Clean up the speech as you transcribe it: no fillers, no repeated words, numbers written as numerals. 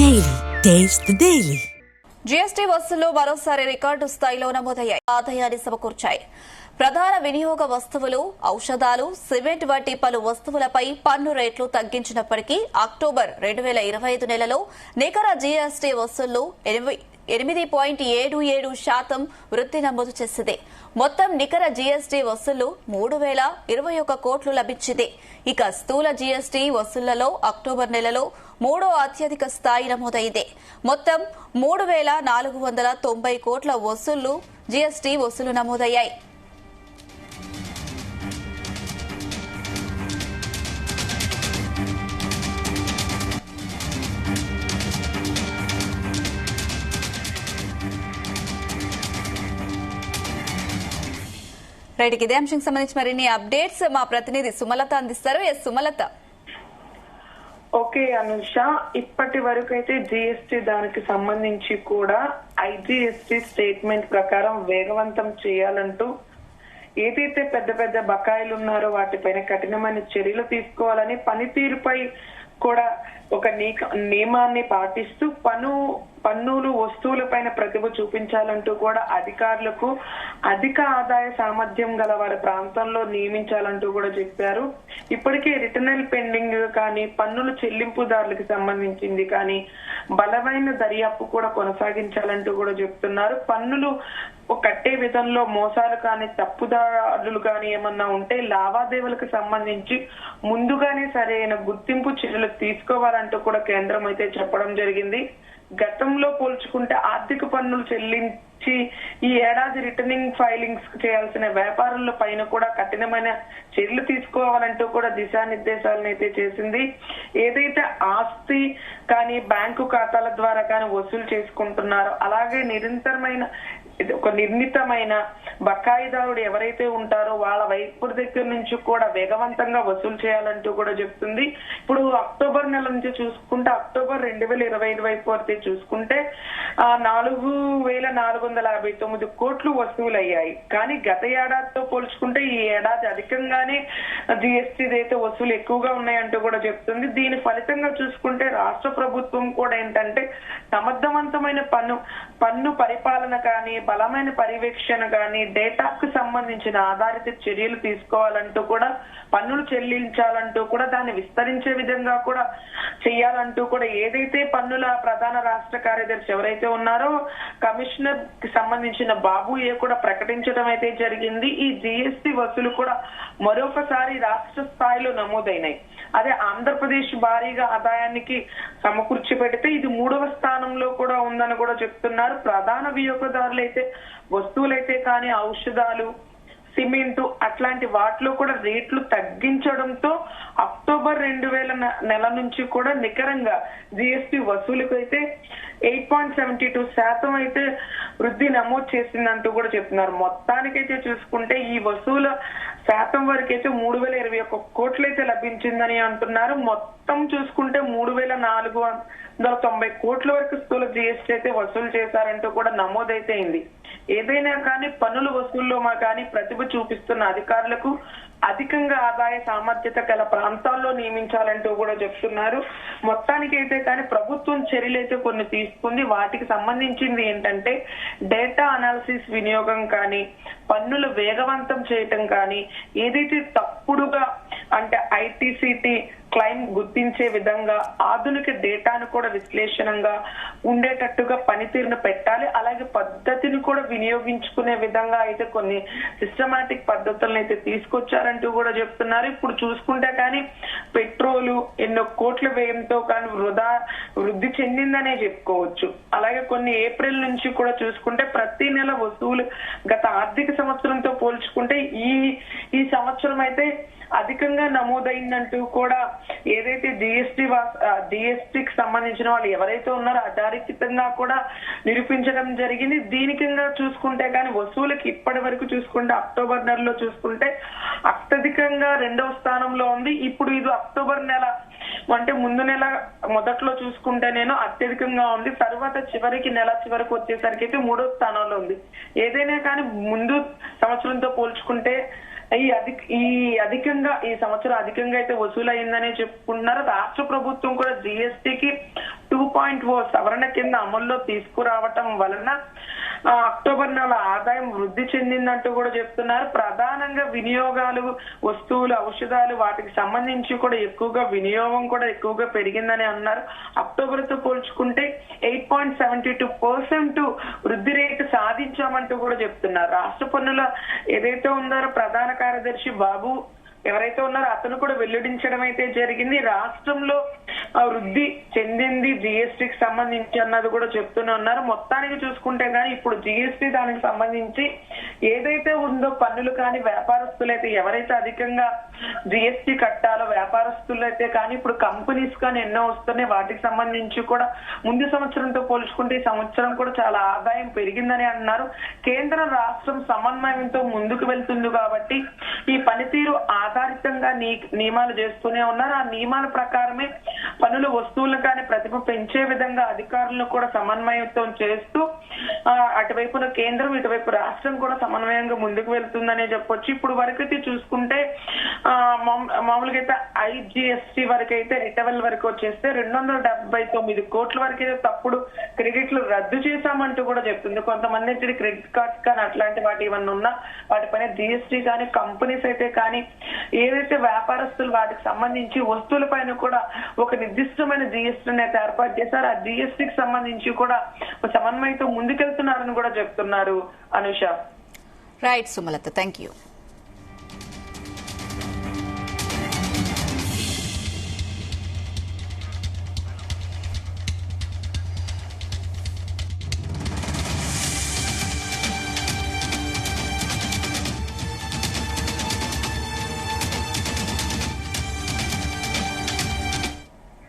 Daily. Taste the Daily. GST వసూళ్లు మరోసారి record స్థాయిలో నమోదయ్యాయి. ఆదాయాన్ని సమకూర్చాయి. ప్రధాన వినియోగ వస్తువులు, ఔషధాలు, సిమెంట్ వంటి పలు వస్తువులపై పన్ను రేట్లు తగ్గించినప్పటికీ అక్టోబర్ 2025 నెలలో నికర జీఎస్టీ వసూళ్లు 8.77% వృద్ధి నమోదు చేసింది. మొత్తం నికర జీఎస్టీ వసూళ్లు 3,021 కోట్లు లభించింది. ఇక స్థూల జీఎస్టీ వసూళ్లలో అక్టోబర్ నెలలో మూడో అత్యధిక స్థాయి నమోదైంది. మొత్తం 3,490 కోట్ల జీఎస్టీ వసూళ్లు నమోదయ్యాయి. రైట్, ఇదే అంశానికి సంబంధించి మరిన్ని అప్డేట్స్ మా ప్రతినిధి సుమలత అందిస్తారు. సుమలత. ఓకే అనుష, ఇప్పటి వరకు అయితే జిఎస్టీ దానికి సంబంధించి కూడా ఐజిఎస్టీ స్టేట్మెంట్ ప్రకారం వేగవంతం చేయాలంటూ ఏదైతే పెద్ద పెద్ద బకాయిలు ఉన్నారో వాటిపైన కఠినమైన చర్యలు తీసుకోవాలని, పనితీరుపై కూడా ఒక నియమాన్ని పాటిస్తూ పన్నులు వస్తువులపైన ప్రతిభ చూపించాలంటూ కూడా అధికారులకు అధిక ఆదాయ సామర్థ్యం గల వారి ప్రాంతంలో నియమించాలంటూ కూడా చెప్పారు. ఇప్పటికే రిటర్నల్ పెండింగ్ కానీ, పన్నుల చెల్లింపుదారులకు సంబంధించింది కానీ బలమైన దర్యాప్తు కూడా కొనసాగించాలంటూ కూడా చెప్తున్నారు. పన్నులు కట్టే విధంలో మోసాలు కానీ, తప్పుదారులు కానీ ఏమన్నా ఉంటే లావాదేవీలకు సంబంధించి ముందుగానే సరైన గుర్తింపు చర్యలు తీసుకోవాలంటూ కూడా కేంద్రం అయితే చెప్పడం జరిగింది. గతంలో పోల్చుకుంటే ఆర్థిక పన్నులు చెల్లించి ఈ ఏడాది రిటర్నింగ్ ఫైలింగ్స్ చేయాల్సిన వ్యాపారుల పైన కూడా కఠినమైన చర్యలు తీసుకోవాలంటూ కూడా దిశానిర్దేశాలను అయితే చేసింది. ఏదైతే ఆస్తి కానీ బ్యాంకు ఖాతాల ద్వారా కానీ వసూలు చేసుకుంటున్నారో, అలాగే ఒక నిర్ణీతమైన బకాయిదారుడు ఎవరైతే ఉంటారో వాళ్ళ వైపు దగ్గర నుంచి కూడా వేగవంతంగా వసూలు చేయాలంటూ కూడా చెప్తుంది. ఇప్పుడు అక్టోబర్ నెల నుంచి చూసుకుంటే, అక్టోబర్ 2025 వైపు వరకు చూసుకుంటే 4,459 కోట్లు వసూలయ్యాయి. కానీ గత ఏడాదితో పోల్చుకుంటే ఈ ఏడాది అధికంగానే జిఎస్టీ అయితే వసూలు ఎక్కువగా ఉన్నాయంటూ కూడా చెప్తుంది. దీని ఫలితంగా చూసుకుంటే రాష్ట్ర ప్రభుత్వం కూడా ఏంటంటే సమర్థవంతమైన పన్ను పరిపాలన కానీ, బలమైన పర్యవేక్షణ కానీ, డేటాకు సంబంధించిన ఆధారిత చర్యలు తీసుకోవాలంటూ కూడా, పన్నులు చెల్లించాలంటూ కూడా, దాన్ని విస్తరించే విధంగా కూడా చేయాలంటూ కూడా ఏదైతే పన్నుల ప్రధాన రాష్ట్ర కార్యదర్శి ఎవరైతే ఉన్నారో కమిషనర్ కి సంబంధించిన బాబుయే కూడా ప్రకటించడం అయితే జరిగింది. ఈ జిఎస్టీ వసూలు కూడా మరొకసారి రాష్ట్ర స్థాయిలో నమోదైనాయి. అదే ఆంధ్రప్రదేశ్ భారీగా ఆదాయానికి సమకూర్చి పెడితే ఇది 3వ స్థానంలో కూడా ఉందని కూడా చెప్తున్నారు. ప్రధాన వినియోగదారులైతే వస్తువులైతే కానీ, ఔషధాలు, సిమెంటు అట్లాంటి వాటిలో కూడా రేట్లు తగ్గించడంతో అక్టోబర్ 2000 నెల నుంచి కూడా నికరంగా జిఎస్టీ వసూలుకు అయితే 8.72% అయితే వృద్ధి నమోదు చేసిందంటూ కూడా చెప్తున్నారు. మొత్తానికైతే చూసుకుంటే ఈ వసూల శాతం వరకు అయితే 3,021 కోట్లు అయితే లభించిందని అంటున్నారు. మొత్తం చూసుకుంటే 3,490 కోట్ల వరకు స్థూల జిఎస్టీ అయితే వసూలు చేశారంటూ కూడా నమోదైతే అయింది. ఏదైనా కానీ పన్నుల వసూల్లో కానీ ప్రతిభ చూపిస్తున్న అధికారులకు అధికంగా ఆదాయ సామర్థ్యత గల ప్రాంతాల్లో నియమించాలంటూ కూడా చెప్తున్నారు. మొత్తానికి అయితే కానీ ప్రభుత్వం చర్యలు అయితే కొన్ని తీసుకుంది. వాటికి సంబంధించింది ఏంటంటే డేటా అనాలిసిస్ వినియోగం కానీ, పన్నులు వేగవంతం చేయటం కానీ, ఏదైతే తప్పుడుగా అంటే ఐటీసీటీ క్లైమ్ గుర్తించే విధంగా ఆధునిక డేటాను కూడా విశ్లేషణంగా ఉండేటట్టుగా పనితీరును పెట్టాలి. అలాగే పద్ధతిని కూడా వినియోగించుకునే విధంగా అయితే కొన్ని సిస్టమాటిక్ పద్ధతులను అయితే తీసుకొచ్చారంటూ కూడా చెప్తున్నారు. ఇప్పుడు చూసుకుంటే కానీ పెట్రోలు ఎన్నో కోట్ల వ్యయంతో కానీ వృద్ధి చెందిందనే చెప్పుకోవచ్చు. అలాగే కొన్ని ఏప్రిల్ నుంచి కూడా చూసుకుంటే ప్రతి నెల వసూలు గత ఆర్థిక సంవత్సరంతో పోల్చుకుంటే ఈ సంవత్సరం అయితే అధికంగా నమోదైందంటూ కూడా ఏదైతే జిఎస్టీకి సంబంధించిన వాళ్ళు ఎవరైతే ఉన్నారో అధారితంగా కూడా నిరూపించడం జరిగింది. దీనికంగా చూసుకుంటే కానీ వసూలుకి ఇప్పటి వరకు చూసుకుంటే అక్టోబర్ నెలలో చూసుకుంటే అత్యధికంగా 2వ స్థానంలో ఉంది. ఇప్పుడు ఇది అక్టోబర్ నెల అంటే ముందు నెల మొదట్లో చూసుకుంటే నేను అత్యధికంగా ఉంది. తర్వాత నెల చివరికి వచ్చేసరికి అయితే 3వ స్థానంలో ఉంది. ఏదైనా కానీ ముందు సంవత్సరంతో పోల్చుకుంటే ఈ సంవత్సరం అధికంగా అయితే వసూలు అయిందని చెప్పుకుంటున్నారు. రాష్ట్ర ప్రభుత్వం కూడా జిఎస్టీకి 2.0 సవరణ కింద అమల్లో తీసుకురావటం వలన అక్టోబర్ నెల ఆదాయం వృద్ధి చెందిందంటూ కూడా చెప్తున్నారు. ప్రధానంగా వినియోగాలు, వస్తువులు, ఔషధాలు వాటికి సంబంధించి కూడా ఎక్కువగా వినియోగం కూడా ఎక్కువగా పెరిగిందని అన్నారు. అక్టోబర్ తో పోల్చుకుంటే 8.72% వృద్ధి రేటు సాధించామంటూ కూడా చెప్తున్నారు. రాష్ట్ర పన్నుల ఏదైతే ఉన్నారో ప్రధాన కార్యదర్శి బాబు ఎవరైతే ఉన్నారో అతను కూడా వెల్లడించడం అయితే జరిగింది. రాష్ట్రంలో వృద్ధి చెందింది జిఎస్టీకి సంబంధించి అన్నది కూడా చెప్తూనే ఉన్నారు. మొత్తానికి చూసుకుంటే కానీ ఇప్పుడు జిఎస్టీ దానికి సంబంధించి ఏదైతే ఉందో పన్నులు కానీ వ్యాపారస్తులైతే ఎవరైతే అధికంగా జిఎస్టీ కట్టాలో వ్యాపారస్తులైతే కానీ ఇప్పుడు కంపెనీస్ కానీ ఎన్నో వస్తున్నాయి. వాటికి సంబంధించి కూడా ముందు సంవత్సరంతో పోల్చుకుంటే ఈ సంవత్సరం కూడా చాలా ఆదాయం పెరిగిందని అన్నారు. కేంద్ర రాష్ట్రం సమన్వయంతో ముందుకు వెళ్తుంది కాబట్టి ఈ పనితీరు ఆధారితంగా నియమాలు చేస్తూనే ఉన్నారు. ఆ నియమాల ప్రకారమే పన్నుల వస్తువులు కానీ ప్రతిభ పెంచే విధంగా అధికారులను కూడా సమన్వయంతో చేస్తూ అటువైపున కేంద్రం ఇటువైపు రాష్ట్రం కూడా సమన్వయంగా ముందుకు వెళ్తుందనే చెప్పొచ్చు. ఇప్పుడు వరకైతే చూసుకుంటే మామూలుగా అయితే ఐజిఎస్టీ వరకు అయితే రిటర్వల్ వరకు వచ్చేస్తే 279 కోట్ల వరకు అయితే తప్పుడు క్రెడిట్లు రద్దు చేశామంటూ కూడా చెప్తుంది. కొంతమంది క్రెడిట్ కార్డ్స్ కానీ అట్లాంటి వాటి ఇవన్నీ ఉన్నా వాటిపైన జిఎస్టీ కానీ కంపెనీస్ అయితే కానీ ఏదైతే వ్యాపారస్తులు వాటికి సంబంధించి వస్తువుల పైన కూడా ఒక నిర్దిష్టమైన జిఎస్టీని అయితే ఏర్పాటు చేశారు. ఆ జిఎస్టీకి సంబంధించి కూడా సమన్వయంతో ముందుకెళ్తున్నారని కూడా చెప్తున్నారు. Anusha. Right Sumalatha, thank you.